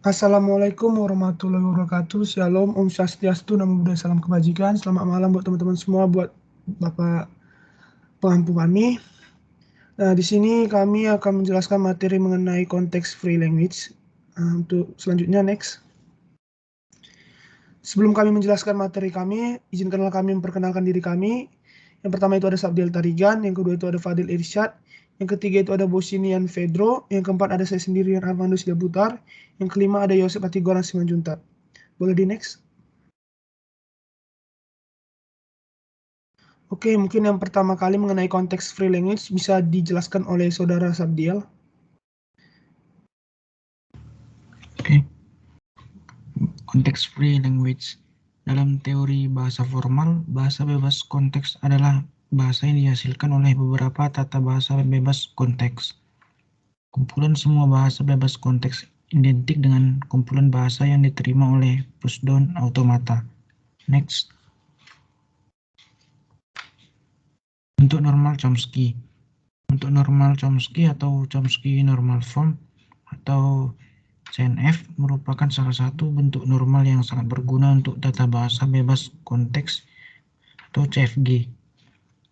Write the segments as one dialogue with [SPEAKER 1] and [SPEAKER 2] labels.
[SPEAKER 1] Assalamualaikum warahmatullahi wabarakatuh. Shalom, Om Swastiastu, Namo Buddhaya, Salam Kebajikan. Selamat malam buat teman-teman semua, buat Bapak pengampu kami. Nah, di sini kami akan menjelaskan materi mengenai konteks free language. Untuk selanjutnya, next. Sebelum kami menjelaskan materi kami, izinkanlah kami memperkenalkan diri kami. Yang pertama itu ada Sabdiel Tarigan, yang kedua itu ada Fadil Irsyad, yang ketiga itu ada Bosinian Fedro, yang keempat ada saya sendiri, Armando Sidaputar, yang kelima ada Yosep Atigoran Simanjuntak. Boleh di next? Oke, mungkin yang pertama kali mengenai konteks free language bisa dijelaskan oleh Saudara Sabdiel.
[SPEAKER 2] Oke. Konteks free language. Dalam teori bahasa formal, bahasa bebas konteks adalah bahasa yang dihasilkan oleh beberapa tata bahasa bebas konteks. Kumpulan semua bahasa bebas konteks identik dengan kumpulan bahasa yang diterima oleh pusdown automata. Next. Bentuk normal Chomsky. Bentuk normal Chomsky atau Chomsky Normal Form atau CNF merupakan salah satu bentuk normal yang sangat berguna untuk tata bahasa bebas konteks atau CFG.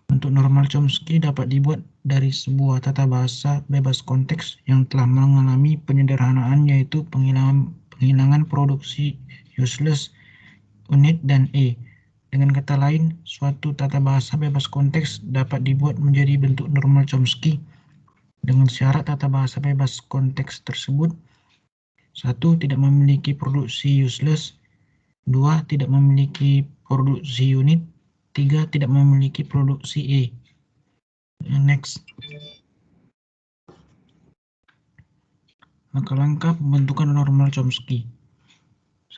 [SPEAKER 2] Bentuk normal Chomsky dapat dibuat dari sebuah tata bahasa bebas konteks yang telah mengalami penyederhanaan, yaitu penghilangan produksi useless, unit, dan E. Dengan kata lain, suatu tata bahasa bebas konteks dapat dibuat menjadi bentuk normal Chomsky dengan syarat tata bahasa bebas konteks tersebut: 1. Tidak memiliki produksi useless. 2. Tidak memiliki produksi unit. 3. Tidak memiliki produksi E. Next. Langkah-langkah pembentukan normal Chomsky.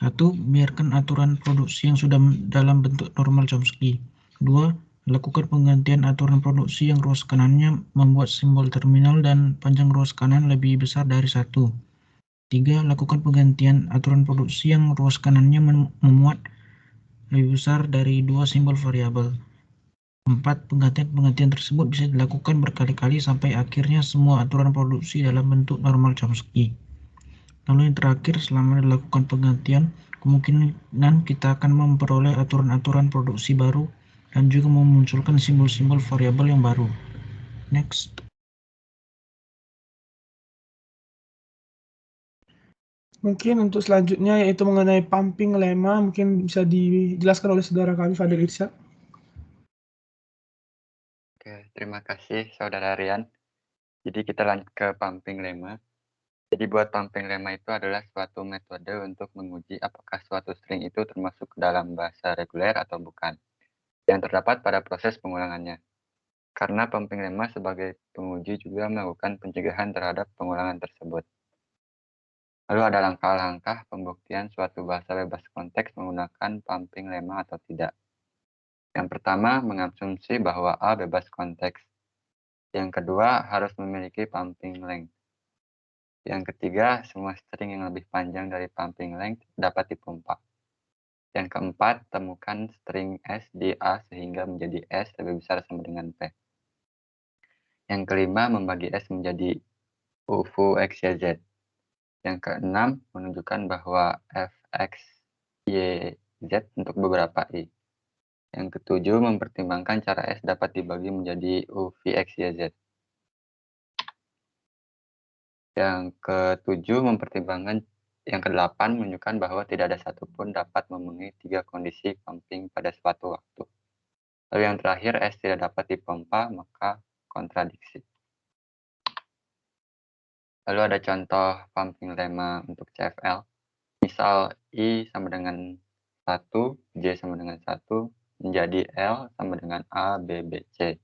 [SPEAKER 2] 1. Biarkan aturan produksi yang sudah dalam bentuk normal Chomsky. 2. Lakukan penggantian aturan produksi yang ruas kanannya membuat simbol terminal dan panjang ruas kanan lebih besar dari 1. 3. Lakukan penggantian aturan produksi yang ruas kanannya memuat lebih besar dari 2 simbol variabel. 4. Penggantian tersebut bisa dilakukan berkali-kali sampai akhirnya semua aturan produksi dalam bentuk normal Chomsky. Lalu yang terakhir, selama dilakukan penggantian, kemungkinan kita akan memperoleh aturan-aturan produksi baru dan juga memunculkan simbol-simbol variabel yang baru. Next.
[SPEAKER 1] Mungkin untuk selanjutnya yaitu mengenai pumping lemma, mungkin bisa dijelaskan oleh saudara kami Fadil Irsyad.
[SPEAKER 3] Oke, terima kasih Saudara Rian. Jadi kita lanjut ke pumping lemma. Jadi buat pumping lemma itu adalah suatu metode untuk menguji apakah suatu string itu termasuk dalam bahasa reguler atau bukan, yang terdapat pada proses pengulangannya. Karena pumping lemma sebagai penguji juga melakukan pencegahan terhadap pengulangan tersebut. Lalu ada langkah-langkah pembuktian suatu bahasa bebas konteks menggunakan pumping lemma atau tidak. Yang pertama, mengasumsi bahwa A bebas konteks. Yang kedua, harus memiliki pumping length. Yang ketiga, semua string yang lebih panjang dari pumping length dapat dipompa. Yang keempat, temukan string S di A sehingga menjadi S lebih besar sama dengan P. Yang kelima, membagi S menjadi UFU X, Y, Z. Yang keenam, menunjukkan bahwa F, X, Y, Z untuk beberapa I. Yang ketujuh, mempertimbangkan cara S dapat dibagi menjadi UV X, Y, Z. Yang ketujuh, mempertimbangkan. Yang kedelapan, menunjukkan bahwa tidak ada satupun dapat memenuhi 3 kondisi pumping pada suatu waktu. Lalu yang terakhir, S tidak dapat dipompa, maka kontradiksi. Lalu ada contoh pumping lemma untuk CFL. Misal I sama dengan 1, J sama dengan 1, menjadi L sama dengan A, B, B, C.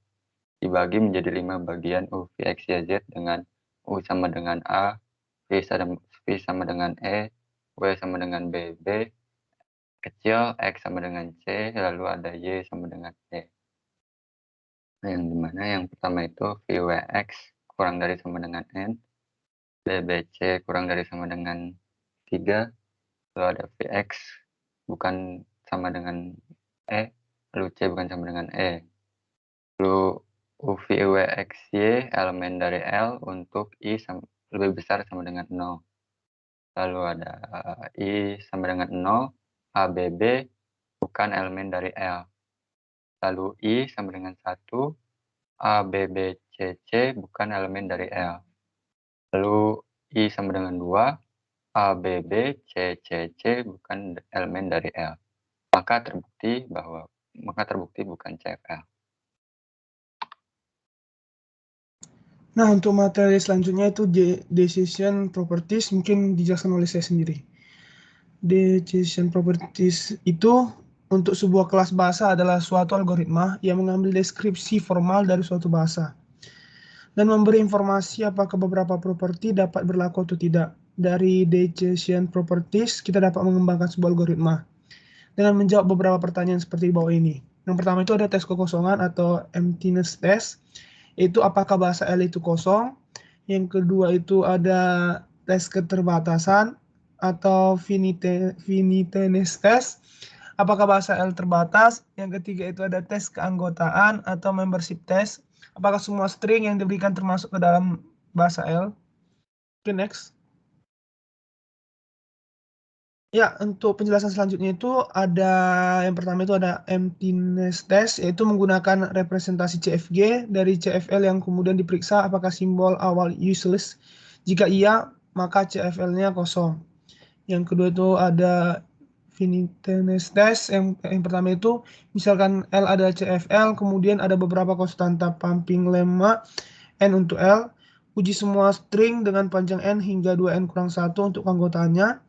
[SPEAKER 3] Dibagi menjadi 5 bagian U, V, X, Y, Z dengan U sama dengan A, V sama dengan E, W sama dengan B, B, kecil, X sama dengan C, lalu ada Y sama dengan E. Nah, yang dimana yang pertama itu VWX kurang dari sama dengan N, BBC kurang dari sama dengan 3, lalu ada VX bukan sama dengan E, lalu C bukan sama dengan E. Lalu UVWXY elemen dari L untuk I lebih besar sama dengan 0. lalu ada I sama dengan 0, ABB bukan elemen dari L. Lalu I sama dengan 1, ABBCC bukan elemen dari L. Lalu I sama dengan 2, ABBCCC bukan elemen dari L. Maka terbukti bukan CFL.
[SPEAKER 1] Nah, untuk materi selanjutnya itu decision properties, mungkin dijelaskan oleh saya sendiri. Decision properties itu untuk sebuah kelas bahasa adalah suatu algoritma yang mengambil deskripsi formal dari suatu bahasa dan memberi informasi apakah beberapa properti dapat berlaku atau tidak. Dari decision properties, kita dapat mengembangkan sebuah algoritma dengan menjawab beberapa pertanyaan seperti di bawah ini. Yang pertama itu ada tes kekosongan atau emptiness test, itu apakah bahasa L itu kosong. Yang kedua itu ada tes keterbatasan atau finiteness test, apakah bahasa L terbatas. Yang ketiga itu ada tes keanggotaan atau membership test, apakah semua string yang diberikan termasuk ke dalam bahasa L. Oke, next. Ya, untuk penjelasan selanjutnya itu ada yang pertama itu ada emptiness test, yaitu menggunakan representasi CFG dari CFL yang kemudian diperiksa apakah simbol awal useless. Jika iya, maka CFL-nya kosong. Yang kedua itu ada finiteness test. Yang pertama itu misalkan L adalah CFL, kemudian ada beberapa konstanta pumping lemma N untuk L. Uji semua string dengan panjang N hingga 2N kurang 1 untuk anggotaannya.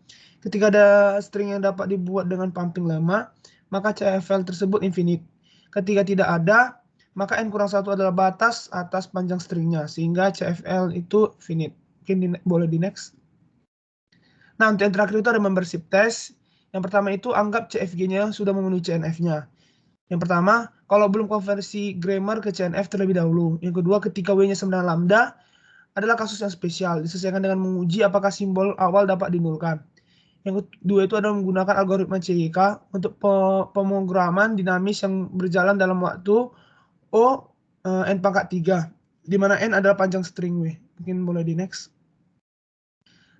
[SPEAKER 1] Ketika ada string yang dapat dibuat dengan pumping lemma, maka CFL tersebut infinite. Ketika tidak ada, maka N kurang 1 adalah batas atas panjang stringnya, sehingga CFL itu finite. Mungkin boleh di next. Nah, untuk yang terakhir itu ada membership test. Yang pertama itu anggap CFG-nya sudah memenuhi CNF-nya. Yang pertama, kalau belum konversi grammar ke CNF terlebih dahulu. Yang kedua, ketika W-nya sama dengan lambda, adalah kasus yang spesial, diselesaikan dengan menguji apakah simbol awal dapat dinulkan. Yang kedua itu adalah menggunakan algoritma CYK untuk pemrograman dinamis yang berjalan dalam waktu N pangkat 3, di mana N adalah panjang string W. Mungkin boleh di next.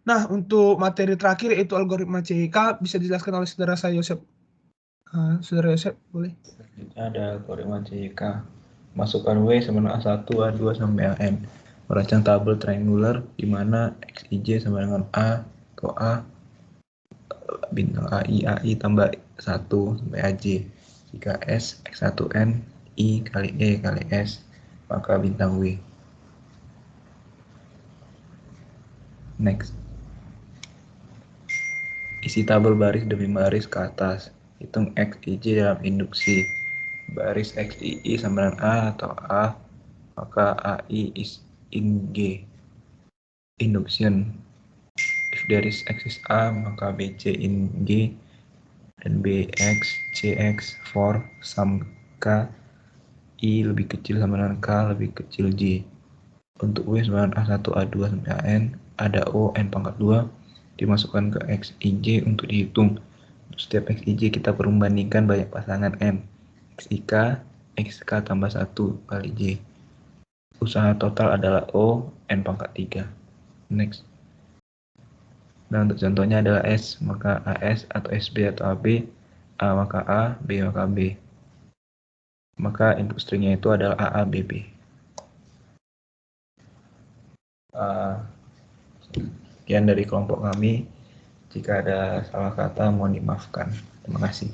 [SPEAKER 1] Nah, untuk materi terakhir yaitu algoritma CYK, bisa dijelaskan oleh saudara saya Yosep. Saudara Yosep, boleh.
[SPEAKER 4] Ada algoritma CYK. Masukkan W sama dengan A1, A2 sampai AN. Merancang tabel triangular di mana XIJ sama dengan A ke A, bintang AI tambah 1 sampai AJ. Jika S X1N I kali E kali S, maka bintang W. Next. Isi tabel baris demi baris ke atas. Hitung XIJ dalam induksi. Baris XII sama dengan A atau A, maka AI is in G. Induction. If there is X is A, maka BC in G, dan BX, CX for sum K, I lebih kecil sama dengan K lebih kecil J. Untuk W sama dengan A1, A2 sampai AN, ada O, N pangkat 2, dimasukkan ke XIJ untuk dihitung. Untuk setiap XIJ kita perlu membandingkan banyak pasangan N. XIK, XK tambah 1 kali J. Usaha total adalah O, N pangkat 3. Next. Nah, untuk contohnya adalah S, maka AS atau SB atau AB, A maka A, B maka B. Maka input stringnya itu adalah AABB. Sekian dari kelompok kami. Jika ada salah kata mohon dimaafkan. Terima kasih.